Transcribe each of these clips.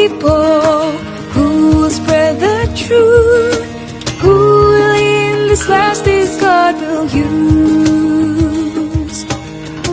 people who will spread the truth, who will in this last days God will use.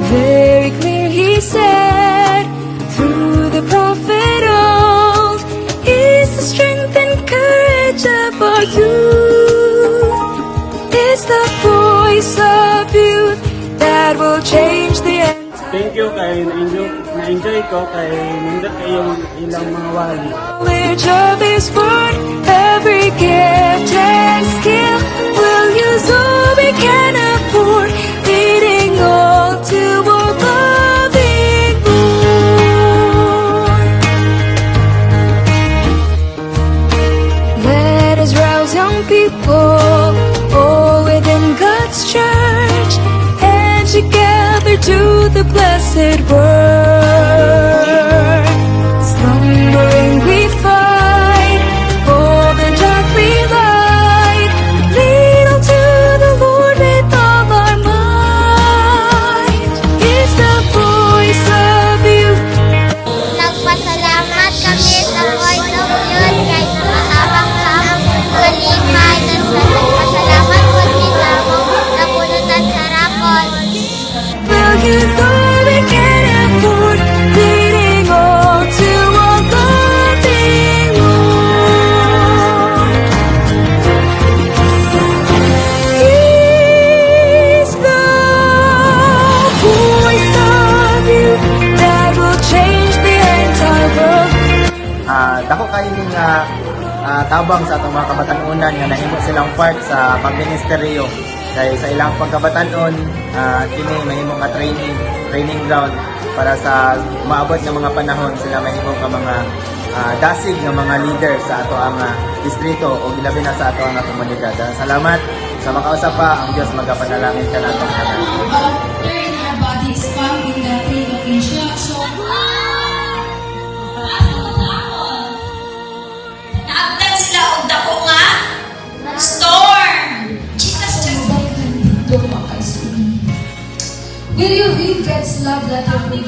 Very clear he said through the prophet old, is the strength and courage of our youth. It's the voice of youth that will change the end. Thank you kay na-enjoy ko kay nindot kayong ilang mga wali. Knowledge of His word, every gift and skill, we'll use all we can afford, leading all to a loving Lord. Let us rouse young people, all within God's church, and together do the blessed word. Slumbering we fight, for the dark we light, lead all to the Lord with all our might. It's the voice of youth. Nagpasalamat kami sa Voice of Youth kahit nakahabang sa among kalipay. Nagpasalamat po sa among napunutan sa rapol. We'll use all we can afford, leading all to a loving Lord. He's the voice of youth that will change the entire world. Dako kayo ning tabang sa atong mga kabatanunan nga nahimo silang part sa pagministeryo kay sa ilang pagkabatanon kini mahimo nga training ground para sa maabot nga mga panahon sila mahimo ka mga dasig nga mga leader sa ato ang distrito o ilabi na sa ato ang komunidad. Salamat sa makausap pa, ang Dios magapanalangin ka natong tanan. Learn our bodies found in the plain of Asia. So, naagdan sila og dako nga storm. Jesus just will you read God's love letter for me?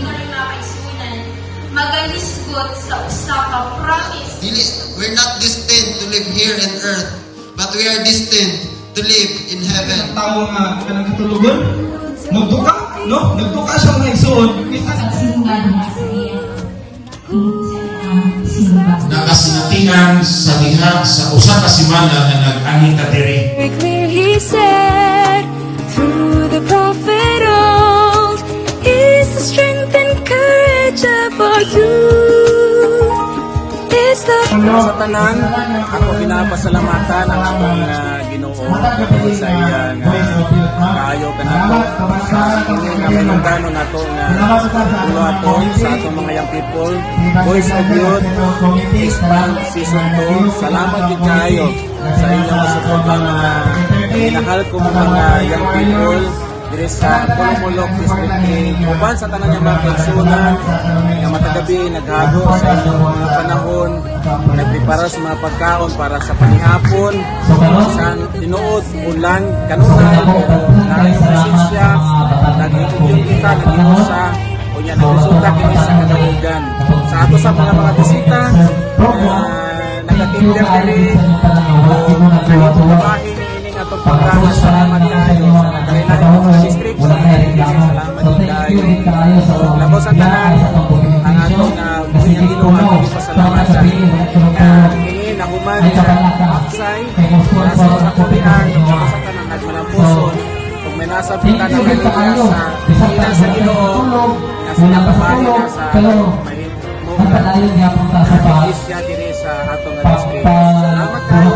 magalisgot sa usa ka promise. We're not destined to live here on earth, but we are destined to live in heaven. Tao nga kanang katulugon, nagduka, no? Nagduka siya mga igsoon. Nakasinatingan sa diha sa usa ka semana nga nag-ani ta diri. Very clear he said through the prophet old, is the strength and courage of our youth. It's the Sa tanan, ako pinapasalamatan ang akong Ginoo sa iyang kaayo kanato sa kini nga pinungdano nato nga ulo ato sa atong mga young people, Voice of Youth, Expand Season 2. Salamat gid kaayo sa inyong suporta nga minahal ko mga young people diri sa Pulumulok District A, uban sa tanan nga mga igsunan nga matagabi naghago sa inyong mga panahon, nagprepara sa mga pagkaon para sa panihapon sa tinuod ulan kanunay pero naayong presensya nag-iugyong kita nag-iusa o niya nagresulta kini sa kadahugan sa ato sa mga bisita nagatinder diri o nagbahin ining atong programa. Salamat kayo sa nagkailan sa district sa salamat kayo labo sa tanan ang atong buhiyang Ginoo ang pasalamatan ini nahuman sa Aksay nasa sa Korean sa tanan nagmanampuson kung may nasa kita na kanila sa ina sa Ginoo na sinababahin na sa Pagkadayon niya punta sa isya diri sa atong district. Salamat kayo.